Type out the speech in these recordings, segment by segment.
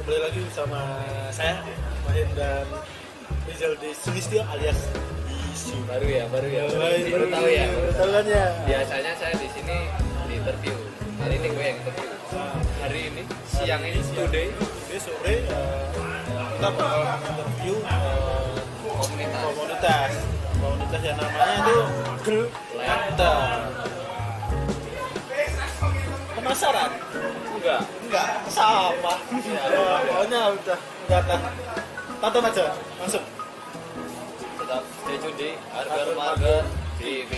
kembali lagi bersama saya Mahin dan Rizal di Sulistyo alias Isu. Baru baru tahu ya. Tahu kan ya. Biasanya saya di sini di interview. Hari ini gue yang interview. Hari ini siang ini today Sore kita bakal interview komunitas yang namanya itu Gletter. Penasaran? Enggak, sama. Pokoknya udah tonton aja, masuk. tetap stay tune di Harga Marga TV.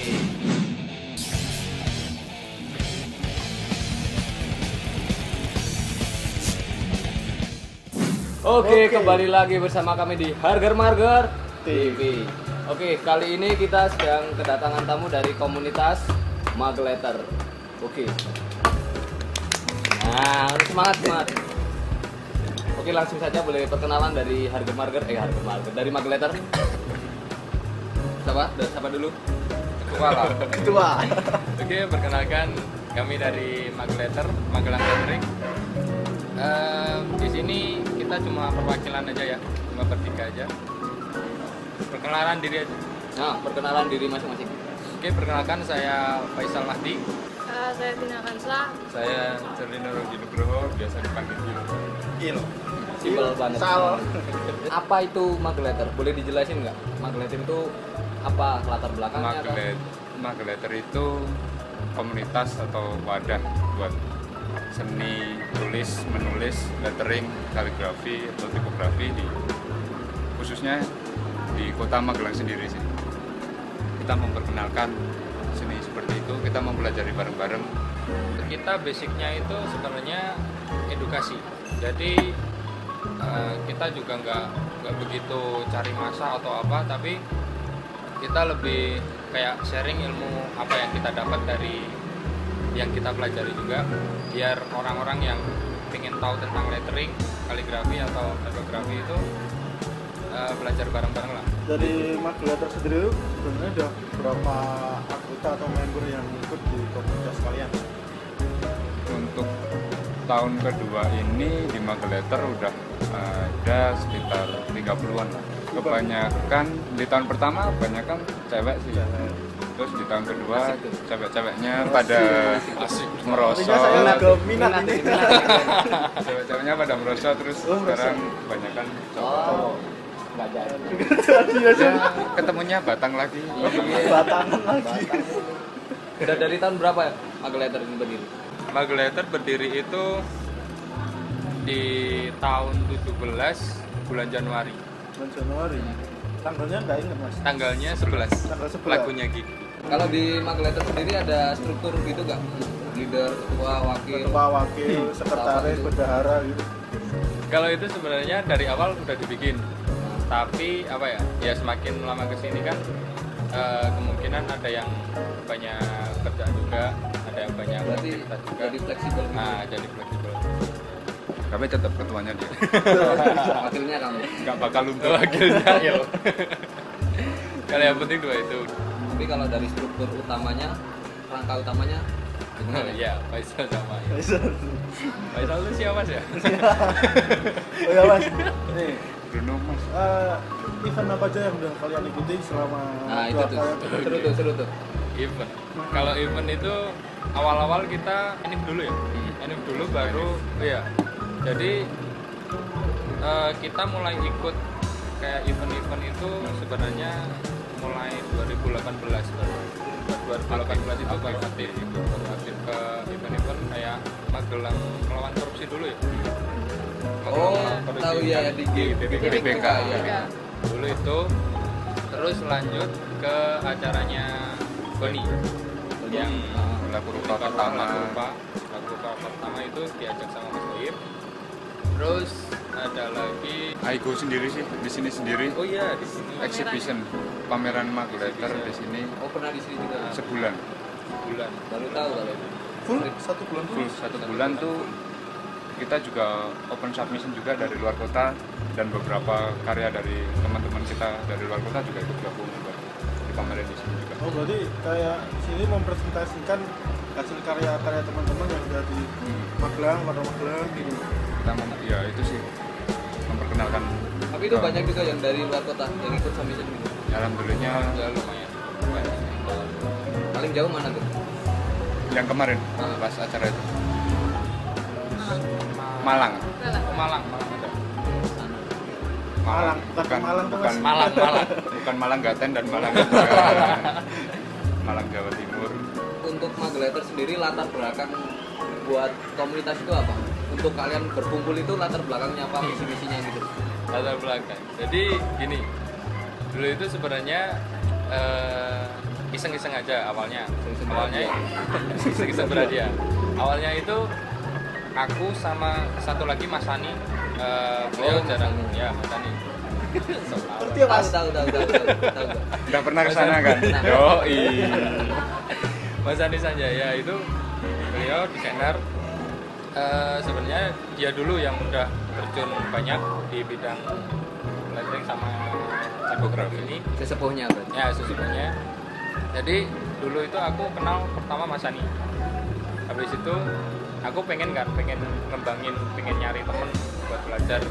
Oke, kembali lagi bersama kami di Harga Marga TV. Oke, kali ini kita sedang kedatangan tamu dari komunitas Magletter. Oke. Nah, semangat. Oke, langsung saja boleh perkenalan dari Harga Marga dari Magletter. Siapa dulu? Ketua. Oke, perkenalkan kami dari Magletter, Magelang Catering. Di sini kita cuma perwakilan aja ya, cuma bertiga aja. Perkenalan diri aja. Nah, perkenalan diri masing-masing. Oke, perkenalkan saya Faisal Mahdi. Saya Tina Kansla. Saya Cerlino Rogi Nugroho, biasa dipanggil Gil. Simpel banget. Sal. Apa itu Magletter? Boleh dijelasin nggak? Magletter itu apa latar belakangnya? Magletter itu komunitas atau wadah buat seni tulis, menulis, lettering, kaligrafi atau tipografi khususnya di kota Magelang sendiri sih. Kita memperkenalkan seni seperti itu, kita mempelajari bareng-bareng. Kita basicnya itu sebenarnya edukasi. Jadi kita juga nggak begitu cari masa atau apa, tapi kita lebih kayak sharing ilmu apa yang kita dapat dari yang kita pelajari juga, biar orang-orang yang ingin tahu tentang lettering, kaligrafi atau tipografi itu belajar bareng-bareng lah. Dari Magletter sendiri sebenarnya udah berapa anggota atau member yang ikut di komunitas kalian? Untuk tahun kedua ini di Magletter udah ada sekitar 30-an lah. Kebanyakan di tahun pertama kebanyakan cewek sih. Terus di tahun kedua cewek-ceweknya pada merosot. Minat ini. Cewek-ceweknya pada merosot, terus sekarang kebanyakan cowok. Nggak jadi. Ya, ketemunya Batang lagi. Batangan lagi. Udah dari tahun berapa ya Magletter ini berdiri? Magletter berdiri itu di tahun 17 bulan Januari. Bulan Januari. Tanggalnya enggak ingat, Mas. Tanggalnya 11. Tanggal 11. Lagunya Gigi. Kalau di Magletter sendiri ada struktur gitu nggak? Leader, ketua, wakil, sekretaris, bendahara gitu. Kalau itu sebenarnya dari awal udah dibikin. Tapi apa ya? Ya semakin lama kesini kan kemungkinan ada yang banyak kerjaan juga, ada yang banyak Berarti aktivitas juga. jadi fleksibel. Nah, jadi fleksibel. Tapi tetap ketuanya dia. Wakilnya kamu. Nggak bakal untuk wakilnya ya. Kalau yang penting dua itu. Tapi kalau dari struktur utamanya, rangka utamanya Oh iya, Faisal sama ya. Faisal itu siapa sih ya? Oh ya, Mas. Nih, Bruno Mas. event apa aja yang udah kalian ikuti selama Nah, itu tuh. Seru tuh. Event. Kalau event itu awal-awal kita anime dulu ya. Anime dulu baru ya. Jadi kita mulai ikut kayak event-event itu sebenarnya mulai 2018 baru. 2018 itu baru aktif ke event-event kayak Magelang melawan korupsi dulu ya. Oh, Melawan korupsi tahu ya, kan di BPK ya. ya. Dulu itu terus lanjut ke acaranya Boni yang lagu rupa pertama itu diajak sama Mas Boyib. Terus ada lagi Aigo sendiri sih di sini sendiri. Oh iya, di sini exhibition pameran Magletter di sini. Oh, pernah di sini juga. Sebulan. Baru tahu kalau itu. full 1 bulan Full 1 bulan tuh kita juga open submission juga dari luar kota, dan beberapa karya dari teman-teman kita dari luar kota juga ikut gabung juga. Kita pameran di sini juga. Oh berarti kayak sini mempresentasikan hasil karya-karya teman-teman yang sudah di Magelang, pada Magelang gitu. Kita ya itu sih memperkenalkan. Tapi itu banyak juga yang dari luar kota yang ikut submission gitu. Alhamdulillahnya Ya lumayan. Paling jauh mana tuh? yang kemarin pas acara itu Malang. Malang. Malang ada. Malang, bukan Malang tuh, Mas. Bukan Malang Gaten dan Malang Malang Jawa Timur. Untuk Magletter sendiri latar belakang buat komunitas itu apa? Untuk kalian berkumpul itu latar belakangnya apa, misi-misinya gitu? Latar belakang. Jadi gini, dulu itu sebenarnya iseng-iseng aja awalnya. Iseng-iseng beradia. Awalnya itu aku sama satu lagi Mas Sani, beliau jarang ya Mas Sani. Ngerti ya, Mas? Tahu. Udah pernah ke sana kan? Nah. Yoi. Mas Sani Sanjaya itu beliau desainer. Sebenarnya dia dulu yang udah terjun banyak di bidang lettering sama tipografi ini. Sesepuhnya berarti. Ya sesungguhnya. Jadi dulu itu aku kenal pertama Mas Sani. Habis itu aku pengen ngembangin, pengen nyari temen buat belajar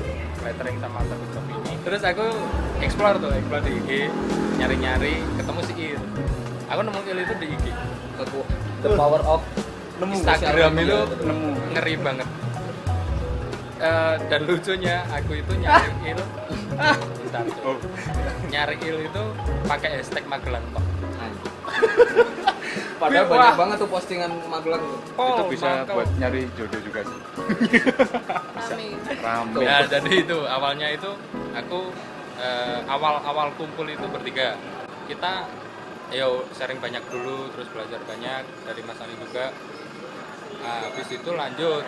lettering sama tipografi ini. Terus aku explore di IG, nyari-nyari, ketemu si Il. Aku nemu Il itu di IG. The power of Instagram itu nemu. ngeri banget. Dan lucunya aku itu nyari Il. Bentar, Cok. Nyari Il itu pakai hashtag Magelang kok. Padahal Wah. banyak banget tuh postingan Magelang tuh. Itu bisa mangkal. buat nyari jodoh juga sih. Rame. Rame. Ya, jadi itu awalnya itu aku awal kumpul itu bertiga. Kita sharing banyak dulu, terus belajar banyak dari Mas Ani juga. Habis itu lanjut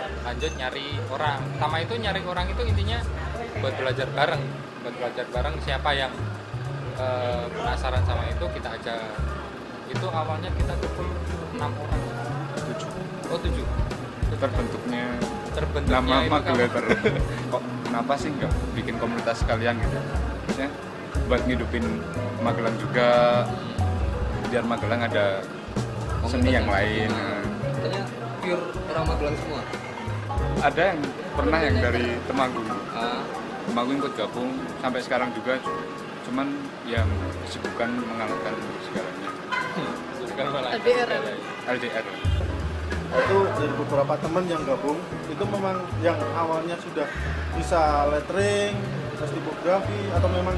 nyari orang. Pertama itu nyari orang itu intinya buat belajar bareng siapa yang penasaran sama itu kita ajak. Itu awalnya kita kumpul 6 orang. 7. Terbentuknya Terbentuknya nama Magletter. Kok kenapa sih nggak bikin komunitas sekalian gitu? Maksudnya buat ngidupin Magelang juga, biar Magelang ada seni yang lain. Katanya pure orang Magelang semua. Ada yang pernah yang dari Temanggung. Ah, Temanggung ikut gabung sampai sekarang juga, cuman yang kesibukan mengalahkan segalanya. bukan malah LDR. LDR. Itu dari beberapa teman yang gabung itu memang yang awalnya sudah bisa lettering, terus tipografi, atau memang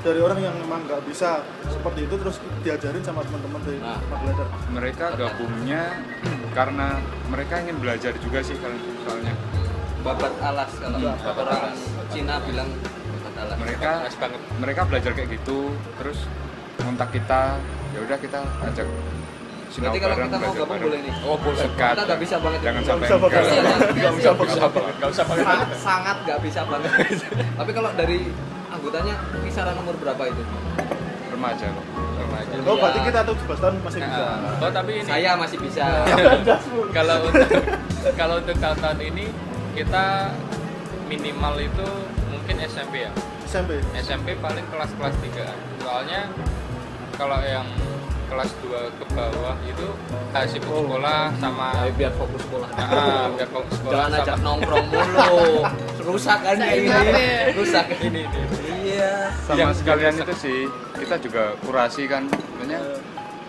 dari orang yang memang nggak bisa seperti itu terus diajarin sama teman-teman dari Nah. Magletter. Mereka gabungnya karena mereka ingin belajar juga sih kalau soalnya. babat alas kalau Babat orang alas. Cina bilang babat alas. Mereka belajar kayak gitu, terus ngontak kita, ya udah kita ajak sinau Berarti kalau bareng, kita mau belajar gabung bareng. boleh nih. Oh, boleh. Sekat. Kita nggak bisa banget. Jangan Nggak sampai bisa banget. enggak. Nggak bisa banget. Enggak usah pakai. Sangat nggak bisa banget. Tapi kalau dari anggotanya kisaran umur berapa itu? Remaja kok. Remaja. Oh berarti kita tuh 17 tahun masih bisa. Oh, tapi ini Saya masih bisa. kalau untuk tahun ini kita minimal itu mungkin SMP ya. SMP paling kelas 3-an. Soalnya kalau yang kelas 2 ke bawah itu sibuk sekolah sama Ya, biar fokus sekolah. biar fokus sekolah Jangan sama ajak nongkrong mulu. Rusak kan Saya ini. capek. Rusak ini. Iya. Sama Yang sekalian rusak. itu sih, kita juga kurasi kan, sebenarnya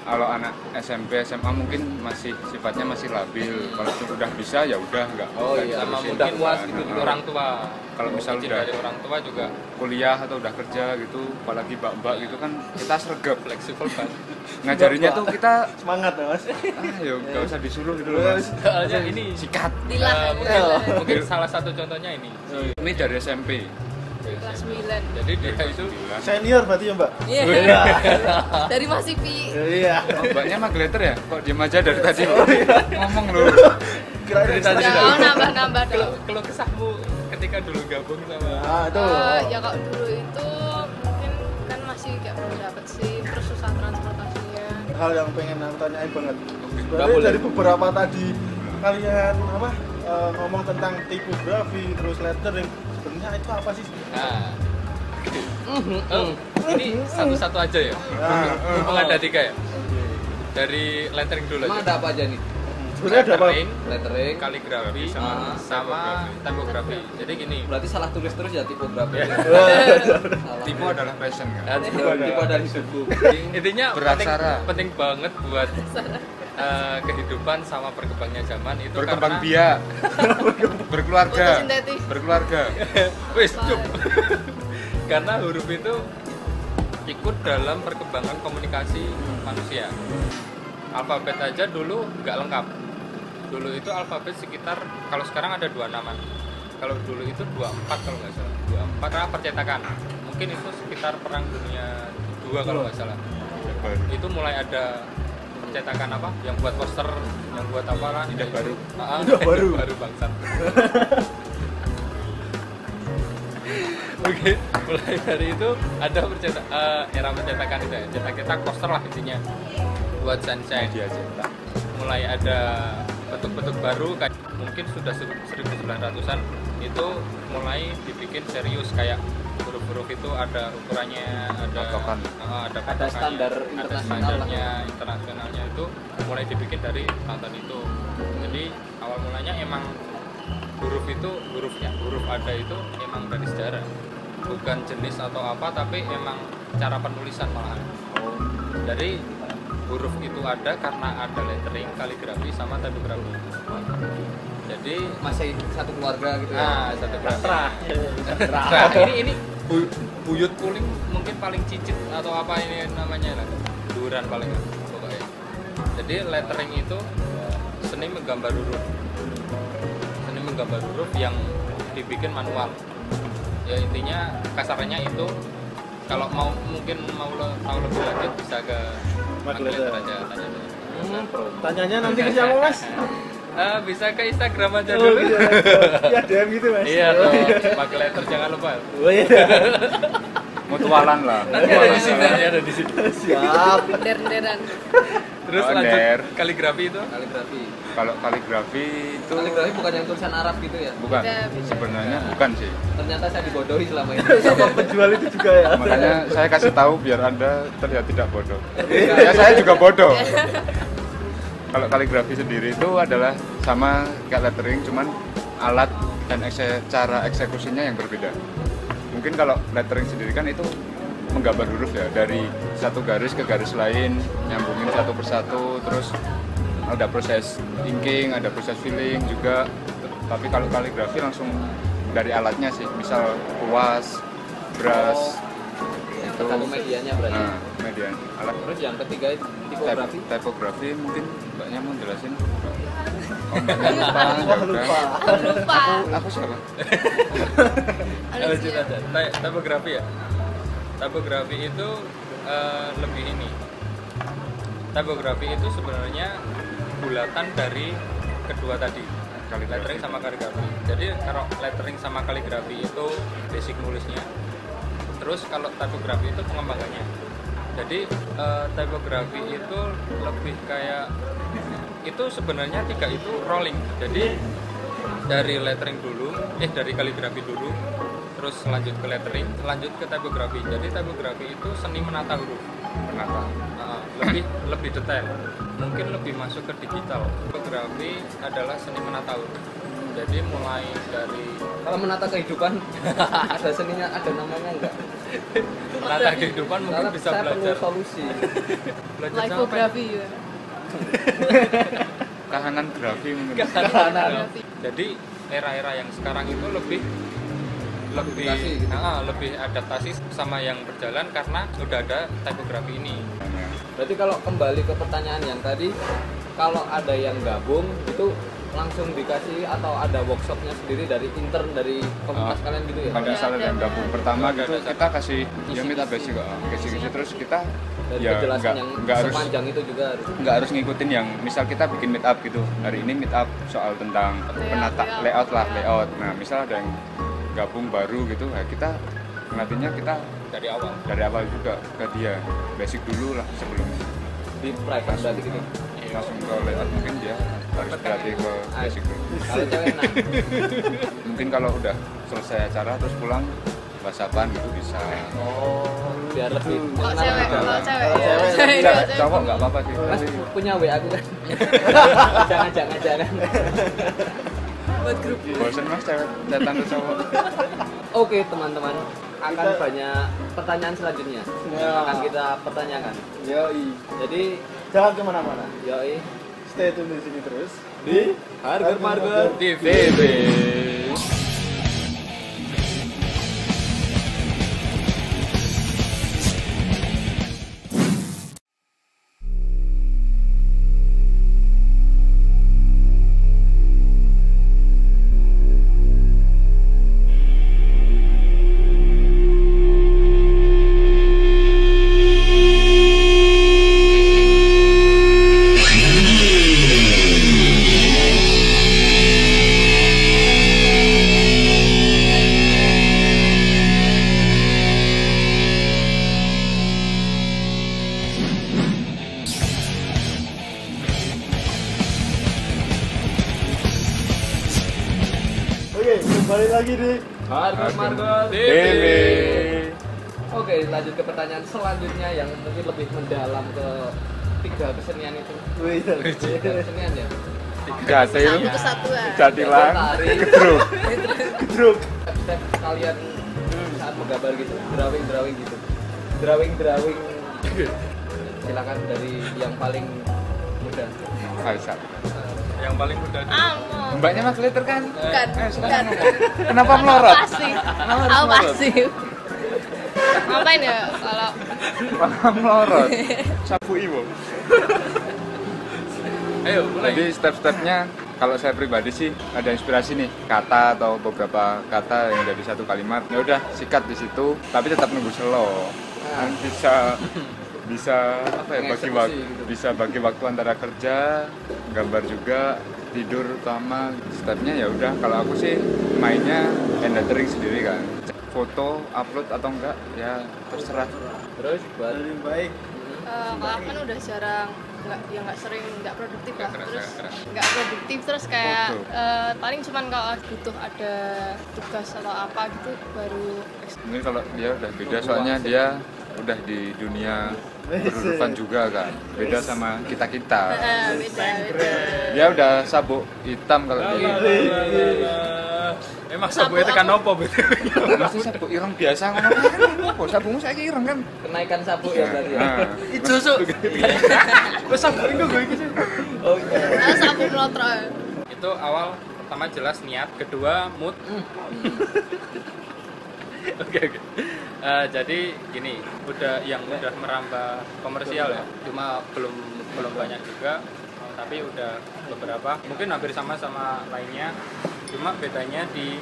kalau anak SMP, SMA mungkin masih sifatnya masih labil. Kalau sudah bisa ya udah nggak Oh nggak iya, sama diterusin. mungkin puas gitu juga. orang tua. Kalau misal izin udah dari orang tua juga kuliah atau udah kerja gitu, apalagi mbak-mbak gitu kan kita sergap. fleksibel kan. Ngajarinnya tuh kita Semangat ya Mas. ya nggak usah disuruh gitu loh Mas. Soalnya ini Sikat. Dilah mungkin salah satu contohnya ini. Ini dari SMP. kelas 9. Jadi dia itu Senior berarti ya Mbak? Iya. Dari masih Pi. Iya. Oh, mbaknya Magletter ya? Kok diem aja dari tadi? Ngomong loh. Kira-kira Tadi Ya, sudah. nambah dong. kalau kesahmu ketika dulu gabung sama Ah itu. Ya kalau dulu itu mungkin kan masih kayak belum dapet sih, terus susah transportasinya. Hal yang pengen aku tanyain banget. Nggak Sebenarnya boleh. dari beberapa tadi kalian ngomong tentang tipografi terus lettering, sebenarnya itu apa sih? nah, Ini satu-satu aja ya. Mumpung ada 3 ya. Dari lettering dulu Emang aja. ada apa aja nih? Sebenarnya ada apa? Lettering. Kaligrafi sama sama typography. Jadi gini, Berarti salah tulis terus ya tipografi. Ya. Salah. Tipe adalah passion kan. Tipe dari suku. intinya Beraksara. penting banget buat kehidupan sama berkembangnya zaman itu Berkembang karena biak. Berkeluarga. Fotosintetis. Berkeluarga. wis cup. Karena huruf itu ikut dalam perkembangan komunikasi manusia. Alfabet aja dulu nggak lengkap. Dulu itu alfabet sekitar, kalau sekarang ada 26. Kalau dulu itu 24 kalau nggak salah. 24 karena percetakan. Mungkin itu sekitar Perang Dunia II kalau nggak salah. Itu mulai ada percetakan apa? Yang buat poster, yang buat apalah. Indah baru. Indah baru bangsat. Oke, mulai dari itu ada era percetakan itu ya. Cetak-cetak poster lah intinya buat sunshine. Dia cetak. Mulai ada bentuk-bentuk baru kayak mungkin sudah 1900-an itu mulai dibikin serius kayak huruf-huruf itu ada ukurannya, ada Patokan. ada Ada standar ada internasional standarnya, internasionalnya itu mulai dibikin dari tahun itu. Jadi awal mulanya emang huruf ada itu emang dari sejarah, bukan jenis atau apa, tapi emang cara penulisan malahan. Dari huruf itu ada karena ada lettering, kaligrafi sama typography. Jadi Masih satu keluarga gitu ya. nah satu keluarga. Ini buyut kuling mungkin paling cicit atau apa ini namanya lah, duran paling pokoknya. Jadi lettering itu seni menggambar huruf yang dibikin manual. Ya intinya kasarnya itu kalau mungkin mau tahu lebih lanjut bisa ke Magletter aja tanya. Tanyanya nanti ke siapa Mas? Bisa ke Instagram aja Oh, dulu. gitu. Ya DM gitu Mas. Iya tuh, Magletter jangan lupa. Oh iya. Mutualan lah. Nanti ada di sini. Siap. Der-deran. Terus Oh, lanjut Der. kaligrafi itu. Kaligrafi. Kalau kaligrafi itu Kaligrafi bukan yang tulisan Arab gitu ya. bukan. Beda. Sebenarnya bukan sih. Ternyata saya dibodohi selama ini. Sama penjual itu juga ya. Makanya saya kasih tahu biar Anda terlihat tidak bodoh. Ya saya juga bodoh. Kalau kaligrafi sendiri itu adalah sama kayak lettering, cuman alat dan cara eksekusinya yang berbeda. Mungkin kalau lettering sendiri kan itu menggambar huruf ya, dari satu garis ke garis lain, nyambungin satu persatu, terus ada proses inking, ada proses filling juga. Tapi kalau kaligrafi langsung dari alatnya sih, misal kuas, brush, itu Tergantung medianya berarti. nah, media alat. Terus yang ketiga itu tipografi. Typography mungkin mbaknya mau jelasin. Oh, mbaknya lupa, ya udah. Lupa. Lupa. Aku siapa? Lanjut aja. Typography ya. Typography itu lebih ini. Typography itu sebenarnya bulatan dari kedua tadi, lettering sama kaligrafi. Jadi kalau lettering sama kaligrafi itu basic nulisnya. Terus kalau typography itu pengembangannya. Jadi typography itu lebih kayak itu sebenarnya 3 itu rolling. Jadi dari lettering dulu, dari kaligrafi dulu, terus lanjut ke lettering, lanjut ke typography. Jadi typography itu seni menata huruf. Menata. Lebih detail, mungkin lebih masuk ke digital. Typography adalah seni menata huruf. Jadi mulai dari Kalau menata kehidupan ada seninya, ada namanya enggak? menata kehidupan mungkin Karena bisa saya perlu belajar solusi. belajar sama apa? Lipografi ya. Kahanan grafi mungkin. Lipografi. Jadi era-era yang sekarang itu lebih Adaptasi gitu. lebih adaptasi sama yang berjalan karena udah ada typography ini. Berarti kalau kembali ke pertanyaan yang tadi, kalau ada yang gabung itu langsung dikasih atau ada workshopnya sendiri dari intern dari komunitas kalian gitu ya? Kalau misalnya yang gabung pertama Ada, gitu ada. kita kasih ya Kisi-kisi. meet up basic kok. Kisi-kisi terus kita Dari ya penjelasan yang nggak harus sepanjang itu juga harus. nggak harus ngikutin yang misal kita bikin meet up gitu. Hari ini meet up soal tentang penata layout lah, layout. Nah, misal ada yang gabung baru gitu, ya kita ngelatihnya kita Dari awal. juga ke dia basic dulu lah sebelum Di private berarti gitu. langsung ke layout, mungkin dia harus berlatih ke basic dulu. Kalau cewek nah, Mungkin kalau udah selesai acara terus pulang WhatsAppan gitu bisa. Oh, biar lebih Kalau kenal cewek, juga. kalau cewek, Kalau ya. cewek, Cewek, Cowok nggak apa-apa sih. Mas punya WA aku kan. Jangan. buat grup. Bosen mas cewek datang ke cowok. Oke teman-teman, akan banyak pertanyaan selanjutnya yang akan kita pertanyakan. Yoi. Jadi, Jangan kemana-mana. yoi Stay tune di sini terus. di Harga Marga TV. TV. Oke, kembali lagi di Harga Marga TV. Oke, lanjut ke pertanyaan selanjutnya yang mungkin lebih mendalam ke 3 kesenian itu. Wih, 3 kesenian ya. Jatil, Satu kesatuan. jatilan, Tari, gedruk. gedruk. step kalian saat menggambar gitu, drawing gitu. Drawing. Silakan dari yang paling muda. Aisyah. Yang paling mudah Amo. Mbaknya mas Letter kan? Bukan. Bukan. Kenapa melorot? Pasif. Kenapa harus Aku melorot? pasif. Ngapain ya kalau Kenapa melorot? Sapu iwo. Ayo, mulai. Jadi step-stepnya kalau saya pribadi sih ada inspirasi nih kata atau beberapa kata yang dari satu kalimat. Ya udah sikat di situ, tapi tetap nunggu slow. Kan bisa apa ya bagi Mengeksekusi waktu, gitu. bisa bagi waktu antara kerja, gambar juga, tidur utama. Stepnya ya udah kalau aku sih mainnya hand lettering sendiri kan. Foto upload atau enggak ya terserah. Terus buat Dari baik. kalau aku kan udah jarang nggak sering nggak produktif lah, Nggak keras, terus nggak keras. nggak produktif terus kayak Foto. paling cuman kalau butuh ada tugas atau apa gitu baru Ini kalau dia udah beda soalnya dia udah di dunia berkehidupan juga kan. Beda sama kita-kita. beda. Dia udah sabuk hitam kalau dia. Emang sabu itu kan opo betul. Masih sabuk ireng biasa ngono. Kok sabungmu saiki ireng kan? kenaikan sabuk ya berarti ya. Nah, Ijo sok. Wes sabu iku gue iki. Oh iya. Terus aku melotro. Itu awal pertama jelas niat, kedua mood. Oke. Jadi gini, udah merambah komersial ya. Cuma belum banyak juga, tapi udah beberapa. Mungkin hampir sama lainnya. Cuma bedanya di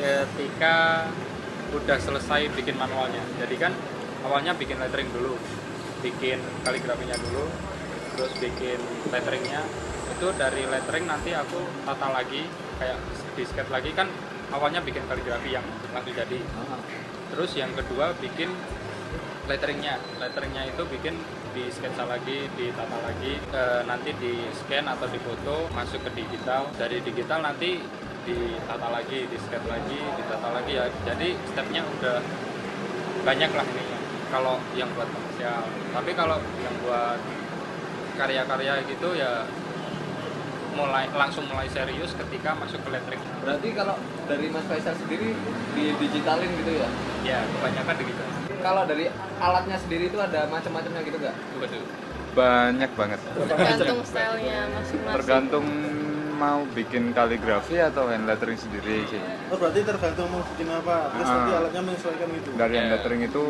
ketika udah selesai bikin manualnya. Jadi kan awalnya bikin lettering dulu, bikin kaligrafinya dulu, terus bikin letteringnya. Itu dari lettering nanti aku tata lagi, kayak di sketch lagi kan. Awalnya bikin kaligrafi yang langsung jadi. Terus yang kedua bikin letteringnya itu bikin di sketsa lagi, ditata lagi, nanti di scan atau di foto masuk ke digital, dari digital nanti ditata lagi, di scan lagi, ditata lagi ya. Jadi stepnya udah banyak lah ini kalau yang buat komersial. Tapi kalau yang buat karya-karya gitu ya langsung mulai serius ketika masuk ke lettering. Berarti kalau dari Mas Faisal sendiri di digitalin gitu ya? Ya kebanyakan begitu. Kalau dari alatnya sendiri itu ada macam-macamnya gitu nggak? Betul. banyak banget. Tergantung stylenya masing-masing. Tergantung mau bikin kaligrafi atau hand lettering sendiri sih. Oh, berarti tergantung mau bikin apa. Terus nanti alatnya menyesuaikan gitu. Dari hand Ya. lettering itu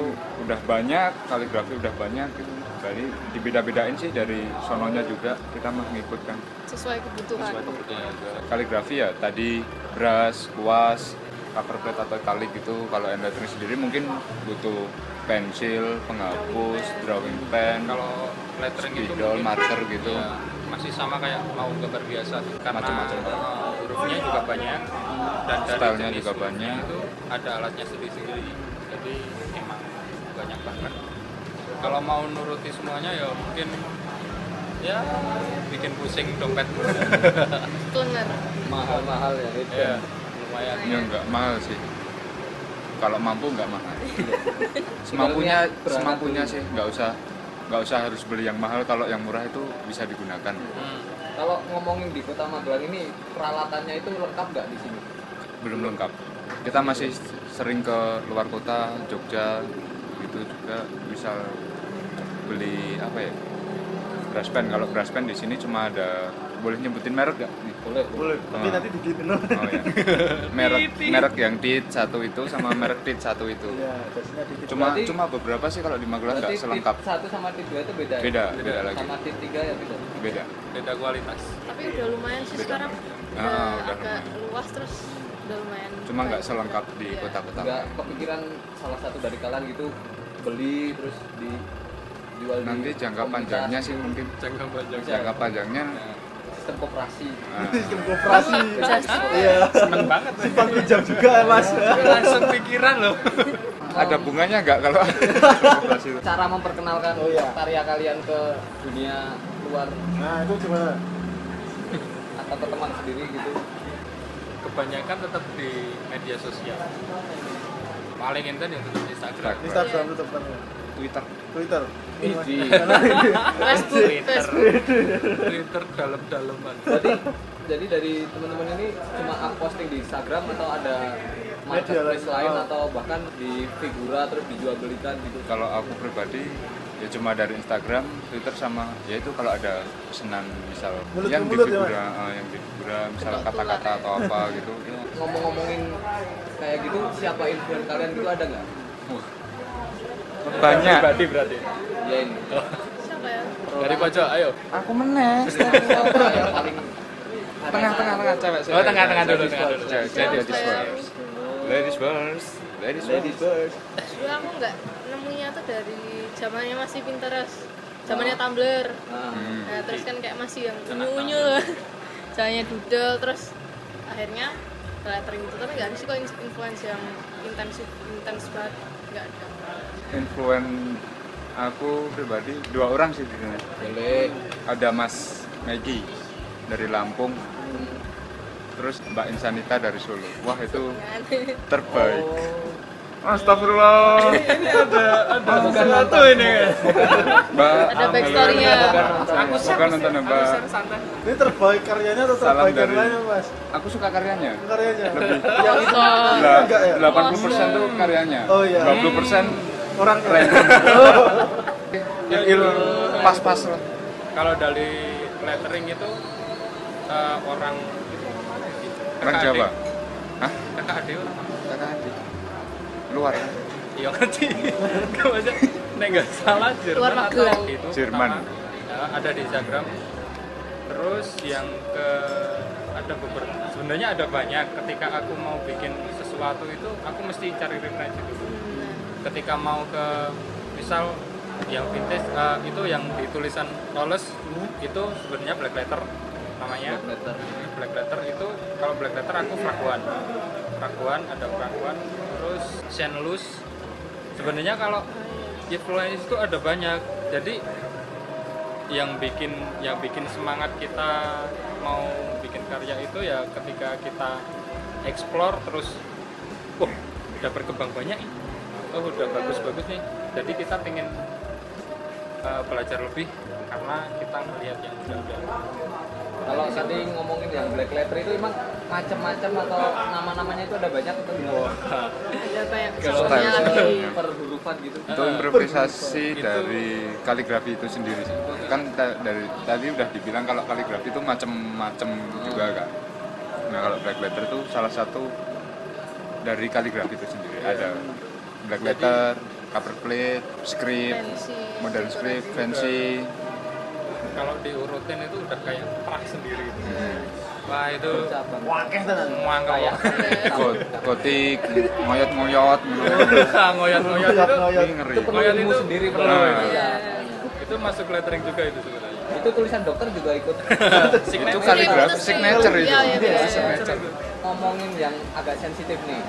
udah banyak, kaligrafi udah banyak gitu. Jadi dibeda-bedain sih dari sononya juga kita mengikutkan. Sesuai kebutuhan. Sesuai kebutuhan juga. Kaligrafi ya tadi brush, kuas, cover plate atau italic gitu. Kalau hand lettering sendiri mungkin butuh pensil, penghapus, drawing pen, Kalau lettering itu spidol, mungkin marker gitu. ya, masih sama kayak mau gambar biasa karena Macam-macam. hurufnya juga banyak dan dari Stylenya jenis juga hurufnya banyak. itu ada alatnya sendiri-sendiri, jadi emang banyak banget. Kalau mau nuruti semuanya ya mungkin ya bikin pusing dompet. Tuner. Mahal-mahal ya itu. Ya lumayan. Ya enggak mahal sih. kalau mampu nggak mahal. Semampunya sih, nggak usah harus beli yang mahal, kalau yang murah itu bisa digunakan. Kalau ngomongin di Kota Magelang ini peralatannya itu lengkap nggak di sini? Belum lengkap. Kita masih sering ke luar kota, Jogja gitu juga, misal beli apa ya, brass band. Kalau brass band di sini cuma ada, boleh nyebutin merek nggak? Boleh, tapi nanti digigit. Oh ya. merek yang dit satu itu sama merek dit satu itu. Iya, biasanya digigit. Cuma beberapa sih kalau di Magelang nggak Berarti selengkap. tit 1 sama tit 2 itu beda. Beda lagi. Sama tit 3 ya beda. Beda. kualitas. Tapi udah lumayan sih sekarang. udah Agak luas terus udah lumayan. Cuma nggak baik. selengkap di Iya. kota-kota. Nggak kepikiran salah satu dari kalian gitu beli terus dijual Nanti di jangka komunitas, panjangnya sih mungkin. Jangka panjang. Bisa. Jangka panjangnya sistem koperasi. Sistem koperasi. Iya. Seneng banget. Simpan pinjam juga ya, Mas. Langsung pikiran loh. ada bunganya nggak kalau koperasi itu? Cara memperkenalkan Oh, iya. karya kalian ke dunia luar Nah, itu gimana? atau ke teman sendiri gitu. Kebanyakan tetap di media sosial. Paling intent yang tetap di Instagram. Instagram itu temannya. Twitter. Twitter. Di Facebook. Twitter dalam-dalaman. jadi dari teman-teman ini cuma posting di Instagram atau ada marketplace lain. lain Oh. atau bahkan di Figura terus dijual belikan gitu. Kalau aku pribadi ya cuma dari Instagram, Twitter sama ya itu kalau ada pesanan misal Mulut ke yang di mulut ya, figura, yang di figura misal Kebetulan kata-kata ya. atau apa gitu ya. Ngomong-ngomongin kayak gitu, siapa influencer kalian gitu ada nggak? Banyak. Pribadi berarti. Ya ini. Siapa ya? Dari pojok, ayo. Aku meneh. Siapa yang paling Tengah cewek. Oh, tengah dulu. Cewek ladies first. Ladies first. Ladies first. Dulu aku nggak nemunya tuh dari zamannya masih Pinterest, zamannya Tumblr. Nah, Nah, terus kan kayak masih yang unyu-unyu loh. Zamannya doodle, terus akhirnya lettering itu, tapi nggak ada sih kok influence yang intens banget, nggak ada. Influen aku pribadi 2 orang sih di sini. boleh. Ada Mas Megi dari Lampung, terus Mbak Insanita dari Solo. Wah itu terbaik. Astagfirullah. Ada sesuatu ini. Mbak. Ada backstory-nya. Aku suka nonton Mbak. Ini terbaik karyanya atau Salam terbaik yang dari- lainnya, Mas? Aku suka karyanya. Karyanya. Lebih. Yang itu Oh. enggak ya? 80% tuh karyanya. Oh, iya. 20% Orang random. Il pas-pas lah. Kalau dari lettering itu orang Orang kakak Jawa. adik. Hah? Kakak adik orang apa? Kakak adik. Luar. Iya ngerti. Gak maksudnya, nek nggak salah Jerman Luar atau Magelang. itu. Jerman. Pertama, ya, ada di Instagram. Terus yang ke ada beberapa. Sebenarnya ada banyak. Ketika aku mau bikin sesuatu itu, aku mesti cari referensi dulu. Ketika mau ke misal yang vintage itu yang di tulisan Roles itu sebenarnya black letter namanya. Black letter itu kalau black letter aku Fraguan ada Fraguan, terus Shenlus. Sebenarnya kalau influence itu ada banyak. Jadi yang bikin semangat kita mau bikin karya itu ya ketika kita explore terus udah berkembang banyak nih. Udah bagus nih. Jadi kita pengen belajar lebih karena kita melihat yang udah. Kalau tadi ngomongin yang black letter itu emang macam-macam atau nama-namanya itu ada banyak atau gimana? Ada banyak Kalau sesuatunya style- lagi. Per hurufan gitu. Itu improvisasi Itu- dari kaligrafi itu sendiri sih. Kan dari tadi udah dibilang kalau kaligrafi itu macam-macam juga kan. Nah kalau black letter itu salah satu dari kaligrafi itu sendiri. Ada black letter, cover plate, script, Fancy, modern script, dekorasi. fancy. Kalau diurutin itu udah kayak trah sendiri gitu. Wah itu Cabang. Wakeh tenan. mangga ya. Gotik, ngoyot-ngoyot gitu. Ngoyot-ngoyot itu Ini ngeri. Itu perlu Ngoyot ilmu itu sendiri perlu perlu. itu. Iya. itu masuk lettering juga itu sebenarnya. Itu tulisan dokter juga ikut. Itu kaligrafi signature itu. Iya, iya, iya. Signature. Ngomongin yang agak sensitif nih.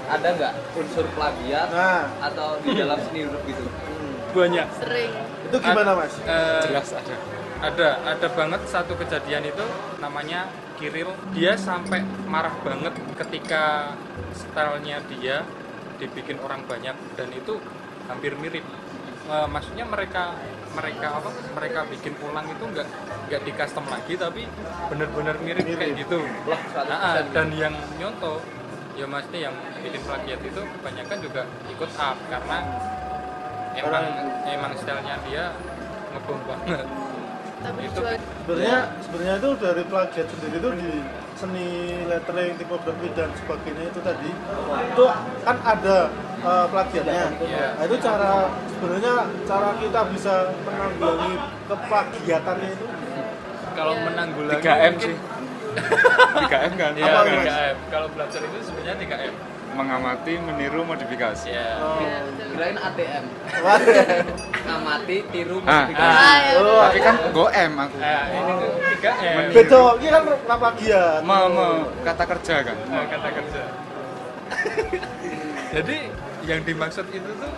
Ada nggak unsur plagiat Nah, atau di dalam seni huruf gitu? Banyak. Sering. itu gimana, Mas? Jelas ada banget satu kejadian itu namanya Kiril. Dia sampai marah banget ketika stylenya dia dibikin orang banyak dan itu hampir mirip. Maksudnya mereka bikin ulang itu nggak di custom lagi tapi benar-benar mirip kayak gitu. Dan yang nyontoh ya maksudnya yang bikin plagiat itu kebanyakan juga ikut up karena emang stylenya dia ngebom banget. Tapi Itu dijual sebenarnya itu dari plagiat sendiri itu di seni lettering, tipografi dan sebagainya itu tadi itu kan ada plagiatnya. Nah, itu sebenarnya cara kita bisa menanggulangi keplagiatannya itu kalau menanggulangi 3M mungkin- sih. 3M kan? Iya, Apa, Mas? 3M. Kalau belajar itu sebenarnya 3M. Mengamati, meniru, modifikasi. Ya. Iya, betul. Kirain ATM. Ngamati, tiru, Ah, modifikasi. Ya udah. Tapi kan go M aku. Nah, ini tuh 3M. beda, ini kan plagiat. Mau kata kerja kan? Kata kerja. Jadi yang dimaksud itu tuh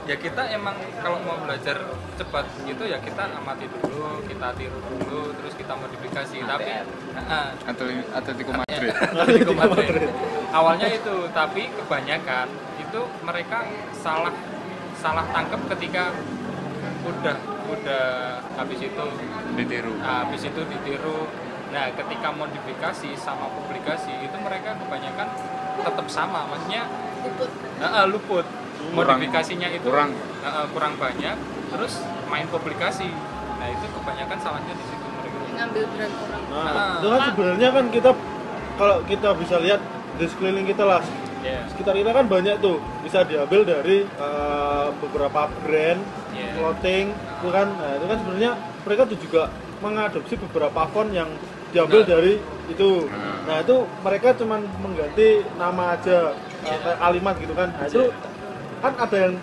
ya kita emang kalau mau belajar cepat gitu ya kita amati dulu, kita tiru dulu, terus kita modifikasi. Tapi Atletico Madrid. Atletico Madrid. Awalnya itu, tapi kebanyakan itu mereka salah tangkap ketika udah habis itu ditiru. Nah, ketika modifikasi sama publikasi itu mereka kebanyakan tetap sama, maksudnya Luput. luput. Kurang- Modifikasinya itu kurang banyak, terus main publikasi. Nah, itu kebanyakan salahnya di situ mereka. Ngambil brand orang. Nah, itu kan sebenarnya kan kalau kita bisa lihat di sekeliling kita lah, Yeah. sekitar kita kan banyak tuh bisa diambil dari beberapa brand Yeah. clothing itu kan. Nah, itu kan sebenarnya mereka tuh juga mengadopsi beberapa font yang diambil dari itu. Nah, itu mereka cuman mengganti nama aja kayak kalimat gitu kan. Nah, itu kan ada yang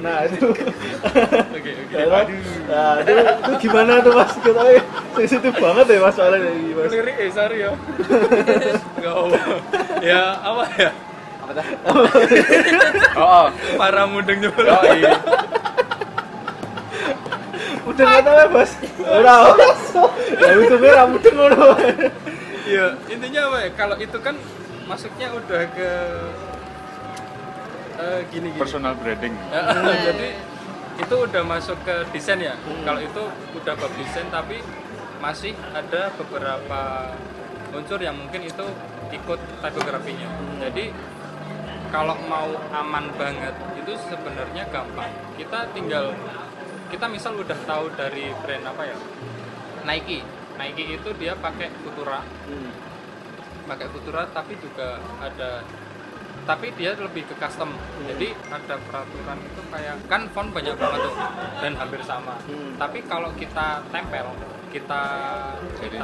nah itu Oke. nah, itu gimana tuh Mas? Kita sensitif banget ya Mas soalnya ini Mas. Lirik sorry ya. Enggak apa. Ya apa ya? Apa dah? Oh, Para mudeng juga. iya. Udah nggak tahu ya Mas. Ora. Ya itu merah mudeng ngono. Iya, intinya apa ya? Kalau itu kan masuknya udah ke gini. Personal branding. Jadi itu udah masuk ke desain ya. Kalau itu udah bab desain tapi masih ada beberapa unsur yang mungkin itu ikut tipografinya. Jadi kalau mau aman banget itu sebenarnya gampang. Kita misal udah tahu dari brand apa ya? Nike itu dia pakai Futura. Pakai Futura tapi juga tapi dia lebih ke custom. Jadi ada peraturan itu kayak kan font banyak banget tuh dan hampir sama. Tapi kalau kita tempel, kita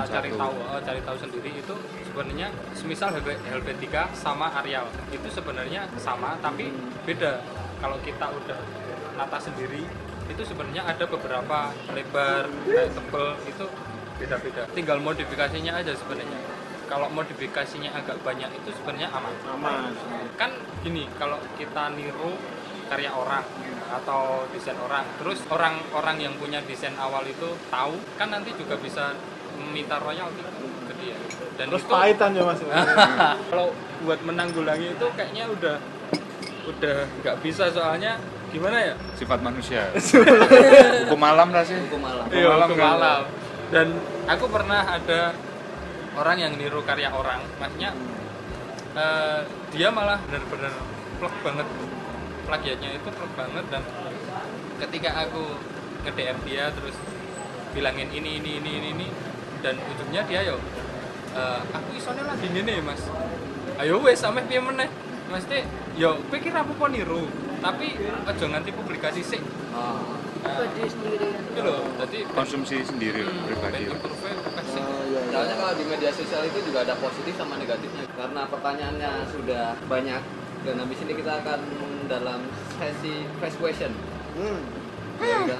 cari tahu sendiri itu sebenarnya semisal Helvetica sama Arial itu sebenarnya sama tapi beda. Kalau kita udah nata sendiri itu sebenarnya ada beberapa lebar, kayak tebel itu beda-beda. Tinggal modifikasinya aja sebenarnya. Kalau modifikasinya agak banyak itu sebenarnya aman. Kan gini, kalau kita niru karya orang atau desain orang, terus orang yang punya desain awal itu tahu, kan nanti juga bisa meminta royalti ke dia. Dan Terus itu pahitan ya Mas. kalau buat menanggulangi itu kayaknya udah nggak bisa, soalnya gimana ya? Sifat manusia. Hukum malam lah sih. Hukum malam. Iya, malam hukum kan? malam. Dan aku pernah ada orang yang niru karya orang, maksudnya dia malah benar-benar plek banget, plagiatnya itu plek banget. Dan ketika aku nge-DM dia terus bilangin ini dan ujungnya dia aku isone lagi ngene Mas, ayo wes sampe piye meneh Mas teh pikir aku kok niru tapi aja nganti publikasi sih. Buat diri sendiri kan. Itu loh, jadi Konsumsi sendiri pribadi. Soalnya kalau di media sosial itu juga ada positif sama negatifnya. Karena pertanyaannya sudah banyak dan habis ini kita akan dalam sesi fast question. Ya udah.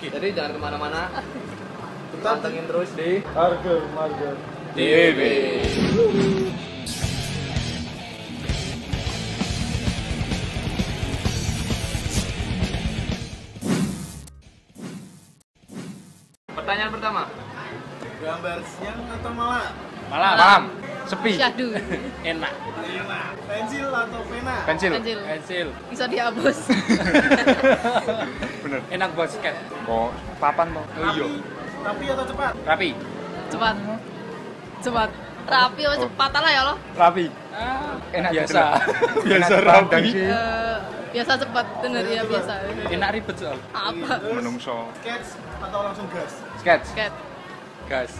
Jadi jangan kemana-mana. Pantengin terus di Harga. DWB. Pertanyaan pertama. Gambar siang atau malam? malam. Sepi. Syahdu. Enak. Pensil atau pena? Pensil. Pensil. Bisa dihapus. Bener. Enak buat skate. Kok papan mau? Oh iya. Rapi atau cepat? Rapi. Cepat. Cepat. Rapi apa cepat lah ya lo? Rapi. Enak gitu biasa. loh. Biasa Enak rapi. dan sih. Biasa cepat bener ya biasa. Enak ribet soal. Apa? Menungso. Sketch atau langsung gas? Sketch. Skate. Gas.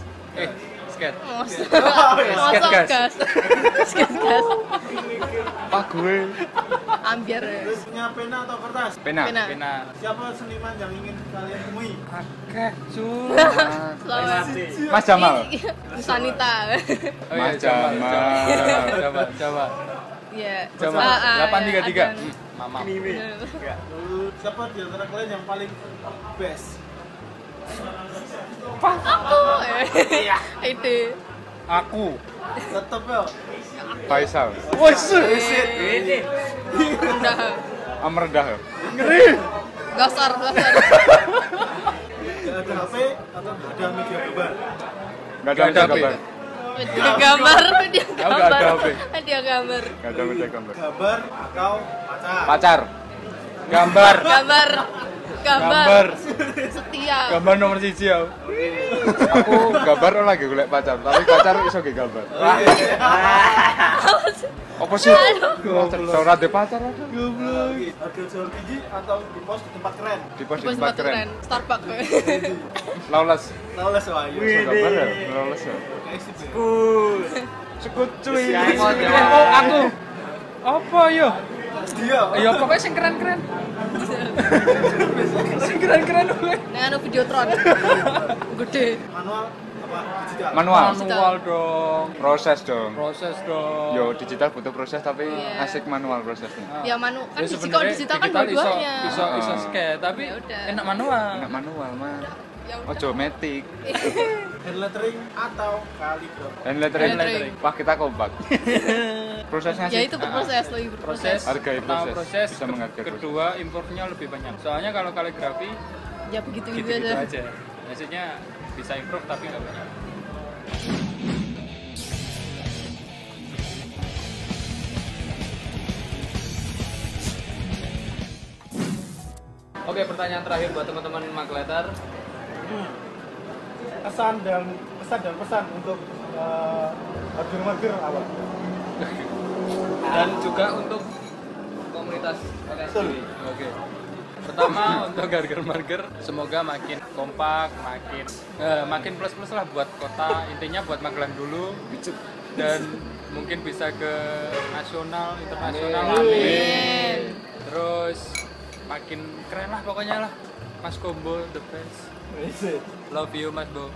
Skate. Mosok gas. gas. Skate gas. Pak gue. Ambiar. Terus punya pena atau kertas? Pena. Pena. Enak. Siapa seniman yang ingin kalian temui? Oke, Selamat. Mas Jamal. Sanita. Oh iya, Mas Jamal. Coba. Iya. Jamal. 833. Mama. Siapa di antara kalian yang paling best? Aku. Ide. Aku. Tetep ya. Faisal. Udah. Amredah. Gasar. Gak ada HP atau gak ada media gambar? Gak ada Nggak ada gambar. Media gambar. nggak ada HP. Media gambar. Gak ada media gambar. Gambar atau pacar? Pacar. Gambar. Gambar. Setia. Gambar nomor 1 ya. Aku gambar lagi golek pacar, tapi pacar iso ge gambar. Apa sih? Ora de pacar ada. Harga jual tinggi atau di pos di tempat keren? Di pos di Bos tempat sepatu keren. keren. Starbucks. Lawless. Lawless wah iya. Iso gambar ya? Lawless ya. Sekut cuy. Oh, aku. Apa yo? Dia. Ya pokoknya sing keren-keren. Sing keren-keren oleh. Nah, anu Videotron. Gede. Manual apa digital? Manual. Manual dong. Proses dong. Proses dong. Yo digital butuh proses tapi Iya. asik manual prosesnya. Ya kan Ya, kalau digital kan dua-duanya. Iso skate, tapi Ya udah. enak manual. Enak manual mah. Ya udah. Ojo metik. Hand lettering atau kaligrafi? Dan lettering. Hand lettering. Wah kita kompak. Prosesnya Ya sih. itu berproses lebih berproses. Hargai Pertama proses. proses, Bisa menghargai kedua improve-nya lebih banyak. Soalnya kalau kaligrafi Ya begitu gitu-gitu aja. aja. Maksudnya bisa improve tapi nggak banyak. Oke, pertanyaan terakhir buat teman-teman Magletter. Kesan dan pesan untuk marger apa? Dan juga untuk komunitas LSD. Oke. Pertama untuk garger-marger semoga makin kompak, makin plus-plus lah buat kota. Intinya buat Magelang dulu dan mungkin bisa ke nasional, internasional. Amin. Terus makin keren lah pokoknya lah. Mas Kombo the best. Love you Mas Bo.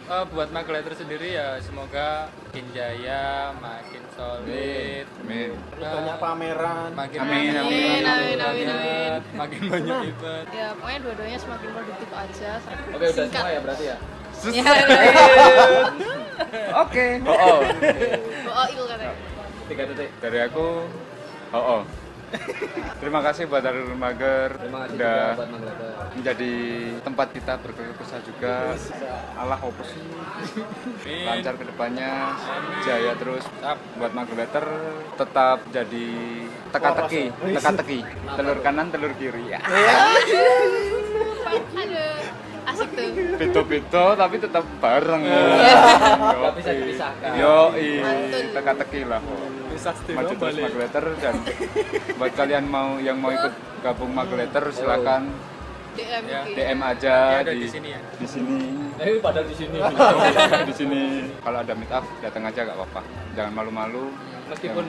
Buat Magletter sendiri ya semoga makin jaya, makin solid, Amin. Banyak pameran. makin Amin, amin, amin. makin banyak event. Ya pokoknya dua-duanya semakin produktif aja. Oke, udah semua ya berarti ya. Ya. Oke. Oh. Oh, itu katanya. 3 detik. Dari aku. Oh. Terima kasih buat Darul Mager Terima kasih udah juga buat Magletter. menjadi tempat kita berkeluh kesah juga. Allah apa sih? Lancar ke depannya, jaya terus. Buat Magletter tetap jadi teka-teki, telur kanan, telur kiri. Ya. Aduh, asik tuh. Pito-pito tapi tetap bareng. Gak bisa dipisahkan. Yo, Mantul. teka-teki lah. Maju terus Magletter dan buat kalian yang mau ikut gabung Magletter silakan DM Ya, gitu. DM aja Ya, ada di sini ya. Di sini. Padahal di sini. Di sini. Kalau ada meet up datang aja gak apa-apa. Jangan malu-malu. Meskipun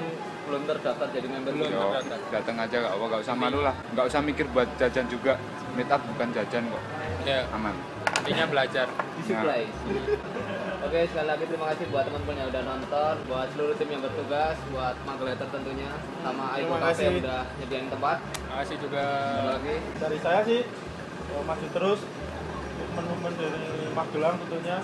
belum terdaftar jadi member Belum. juga. Yo, datang aja gak apa, gak usah malu lah. Gak usah mikir buat jajan juga. Meet up bukan jajan kok. Ya, Aman. intinya belajar. Disuplai. Oke, sekali lagi terima kasih buat teman-teman yang udah nonton, buat seluruh tim yang bertugas, buat Magletter tentunya, sama Aiko Terima Cafe kasih. yang udah nyediain tempat. Makasih juga. Sekali lagi. Dari saya sih maju terus untuk teman-teman dari Magelang tentunya.